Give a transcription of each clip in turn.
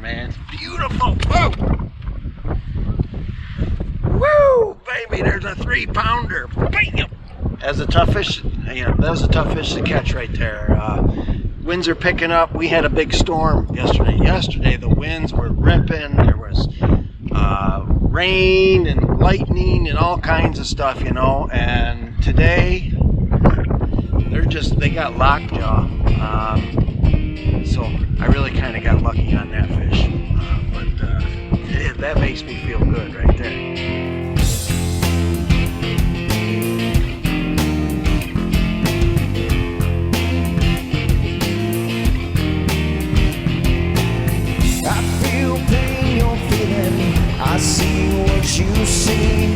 man. Beautiful. Whoa! Woo! Baby, there's a 3-pounder. Bam! That's a tough fish. Yeah, that was a tough fish to catch right there. Winds are picking up. We had a big storm yesterday. Yesterday, the winds were ripping. There was rain and lightning and all kinds of stuff, you know. And today, they got lockjaw. So I really kind of got lucky on that fish. That makes me feel good right there. I see what you see.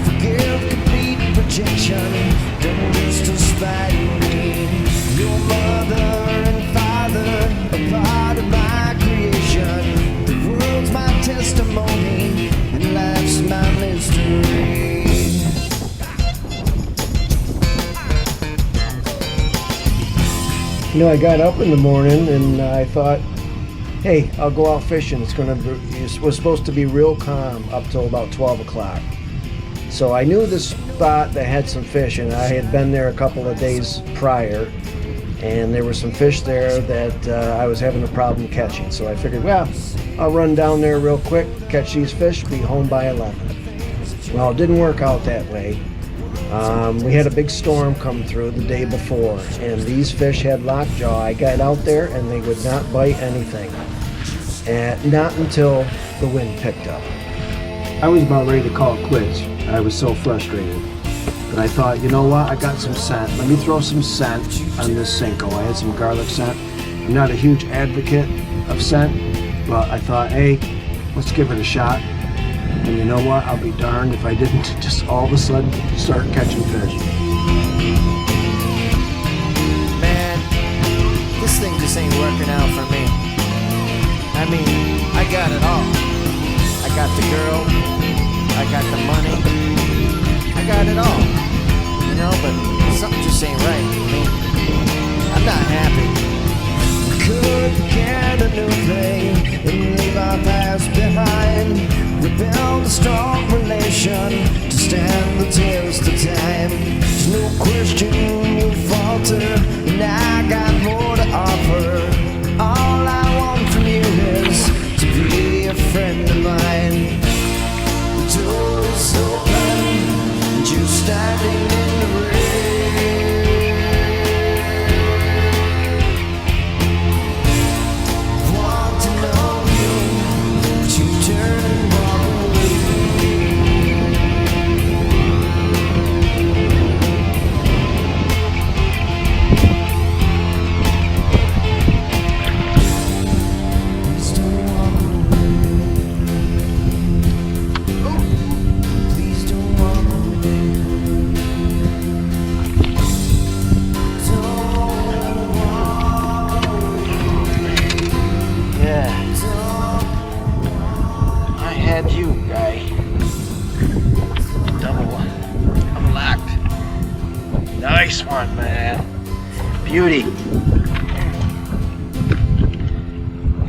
Forgive complete rejection. Don't lose to spite me. Your mother and father, a part of my creation. The world's my testimony, and life's my mystery. You know, I got up in the morning and I thought, hey, I'll go out fishing. It was supposed to be real calm up till about 12 o'clock. So I knew this spot that had some fish, and I had been there a couple of days prior, and there were some fish there that I was having a problem catching. So I figured, well, I'll run down there real quick, catch these fish, be home by 11. Well, it didn't work out that way. We had a big storm come through the day before, and these fish had lockjaw. I got out there and they would not bite anything. And not until the wind picked up. I was about ready to call it quits. I was so frustrated. But I thought, you know what, I got some scent. Let me throw some scent on this Senko. I had some garlic scent. I'm not a huge advocate of scent, but I thought, hey, let's give it a shot. And you know what, I'll be darned if I didn't just all of a sudden start catching fish. Man, this thing just ain't working out for me. I mean, I got it all. I got the girl, I got the money, I got it all. You know, but something just ain't right. I mean, I'm not happy. We could get a new thing and leave our past behind. We build a strong relation to stand the test of time. There's no question you falter, and I got more to offer. All I want from you is to be a friend of mine. The door is open, and you're standing in the rain. Want to know you, but you turn and walk away. Nice one, man. Beauty.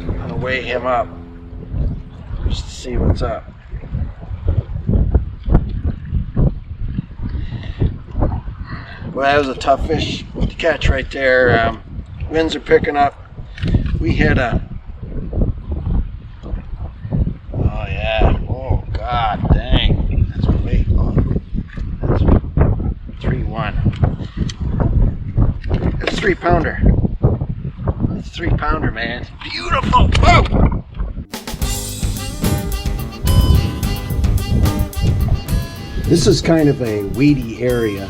I'm gonna weigh him up just to see what's up. Well, that was a tough fish to catch right there. Winds are picking up. We had a... Oh, yeah. Oh, God dang. That's way off. That's 3-1. It's a 3-pounder. It's a 3-pounder, man. Beautiful. Whoa! This is kind of a weedy area.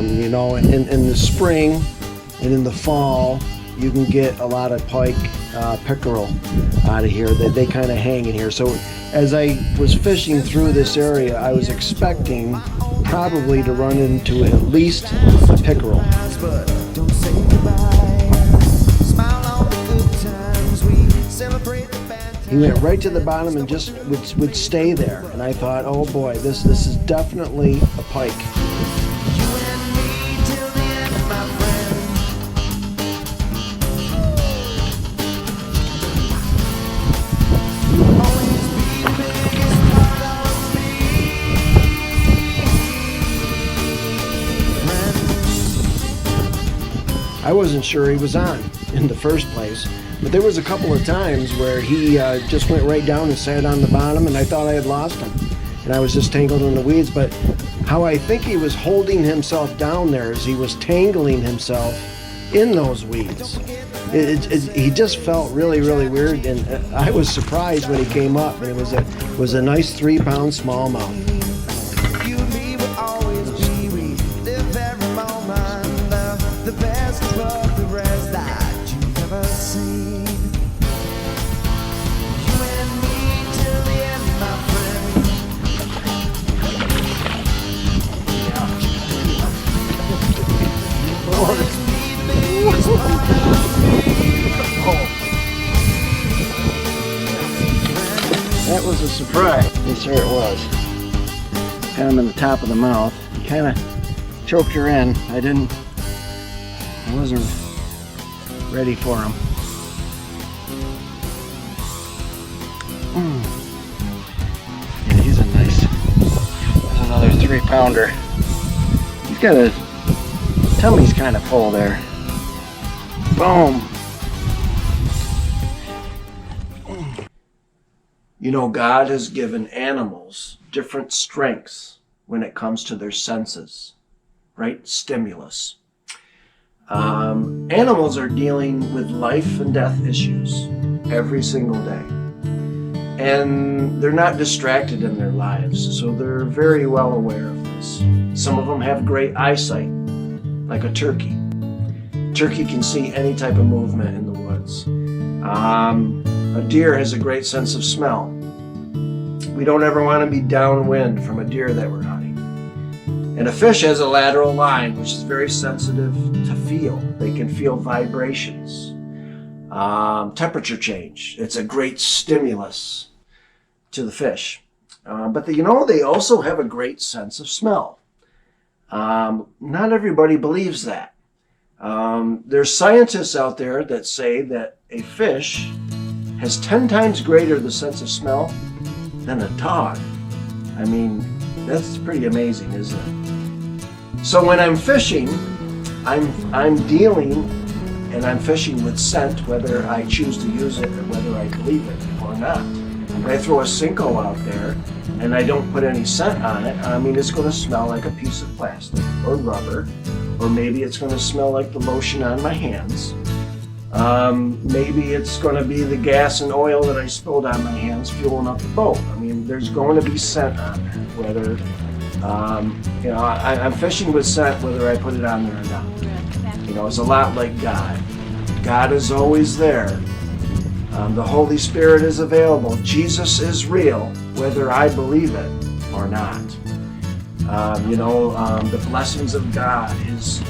You know, in the spring and in the fall, you can get a lot of pike, pickerel out of here. They kind of hang in here. So as I was fishing through this area, I was expecting probably to run into at least a pickerel. He went right to the bottom and just would stay there. And I thought, oh boy, this is definitely a pike. I wasn't sure he was on in the first place. But there was a couple of times where he just went right down and sat on the bottom, and I thought I had lost him. And I was just tangled in the weeds. But how I think he was holding himself down there is he was tangling himself in those weeds. He just felt really, really weird, and I was surprised when he came up. And it was a nice 3-pound smallmouth. You and me will always be. We live every moment. The best of the rest that you've ever seen. You and me till the end, my friend. Always need me, it's part of me. That was a surprise. Yes, sir, it was. Got him in the top of the mouth. Kind of choked her in. I wasn't ready for him. Yeah, he's a nice, that's another 3-pounder. He's got a, tummy's kind of full there. Boom. You know, God has given animals different strengths when it comes to their senses, right? Stimulus. Animals are dealing with life and death issues every single day. And they're not distracted in their lives, so they're very well aware of this. Some of them have great eyesight, like a turkey. Turkey can see any type of movement in the woods. A deer has a great sense of smell. We don't ever want to be downwind from a deer that we're hunting. And a fish has a lateral line, which is very sensitive to feel. They can feel vibrations, temperature change. It's a great stimulus to the fish. But they also have a great sense of smell. Not everybody believes that. There's scientists out there that say that a fish has 10 times greater the sense of smell than a dog. I mean, that's pretty amazing, isn't it? So when I'm fishing, I'm dealing and I'm fishing with scent, whether I choose to use it or whether I believe it or not. If I throw a Cinco out there and I don't put any scent on it, I mean, it's going to smell like a piece of plastic or rubber, or maybe it's going to smell like the lotion on my hands. Maybe it's going to be the gas and oil that I spilled on my hands fueling up the boat. I mean, there's going to be scent on there, whether, I'm fishing with scent whether I put it on there or not. It's a lot like God. God is always there. The Holy Spirit is available. Jesus is real, whether I believe it or not. The blessings of God, His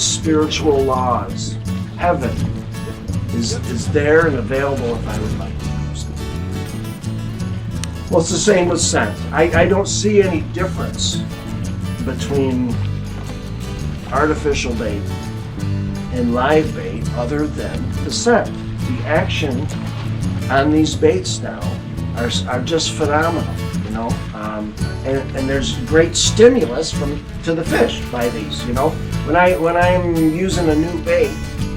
spiritual laws, heaven is there and available if I would like to use it. Well, it's the same with scent. I don't see any difference between artificial bait and live bait other than the scent. The action on these baits now are just phenomenal, and there's great stimulus to the fish by these, When I'm using a new bait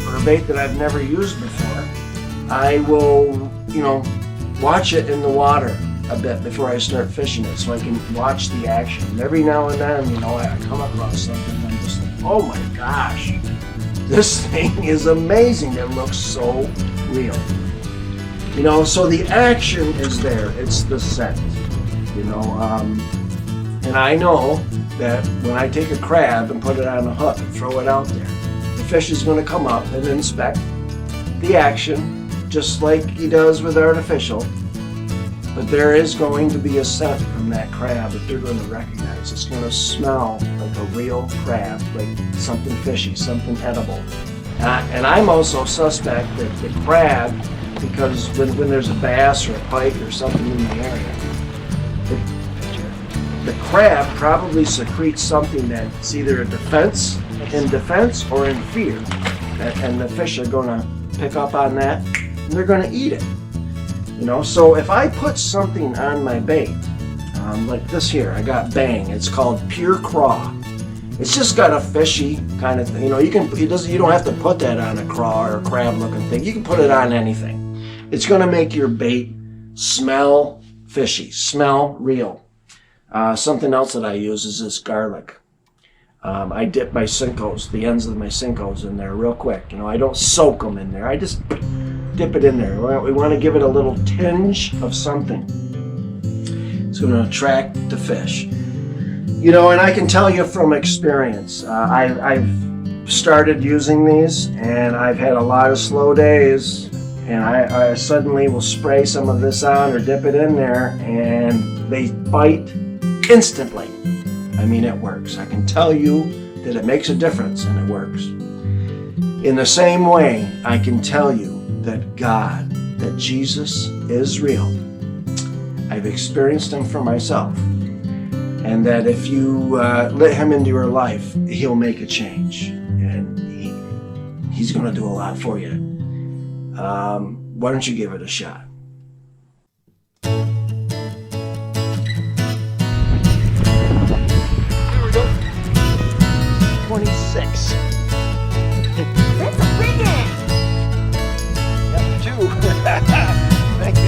or a bait that I've never used before, I will, watch it in the water a bit before I start fishing it so I can watch the action. And every now and then, I come across something and I'm just like, oh my gosh, this thing is amazing. It looks so real. So the action is there. It's the scent, and I know that when I take a crab and put it on a hook and throw it out there, the fish is going to come up and inspect the action just like he does with artificial. But there is going to be a scent from that crab that they're going to recognize. It's going to smell like a real crab, like something fishy, something edible. And I'm also suspect that the crab, because when there's a bass or a pike or something in the area, the crab probably secretes something that's either in defense or in fear. And the fish are going to pick up on that and they're going to eat it. So if I put something on my bait, like this here, I got Bang. It's called Pure Craw. It's just got a fishy kind of thing. You know, you don't have to put that on a craw or a crab looking thing. You can put it on anything. It's going to make your bait smell fishy, smell real. Something else that I use is this garlic. I dip my Cincos, the ends of my Cincos in there real quick. You know, I don't soak them in there. I just dip it in there. We want to give it a little tinge of something. It's going to attract the fish. You know, and I can tell you from experience, I've started using these, and I've had a lot of slow days, and I suddenly will spray some of this on or dip it in there, and they bite instantly. I mean, it works. I can tell you that it makes a difference, and it works. In the same way, I can tell you that God, that Jesus is real. I've experienced him for myself. And that if you let him into your life, he'll make a change. And he's going to do a lot for you. Why don't you give it a shot? There we go. 26. That's a big one. Got two. Thank you.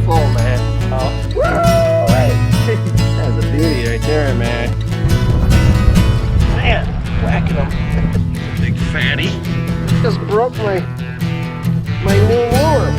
Full, man. Oh. That's a beauty right there, man. Man, whacking him. Big fatty. Just broke my new lure.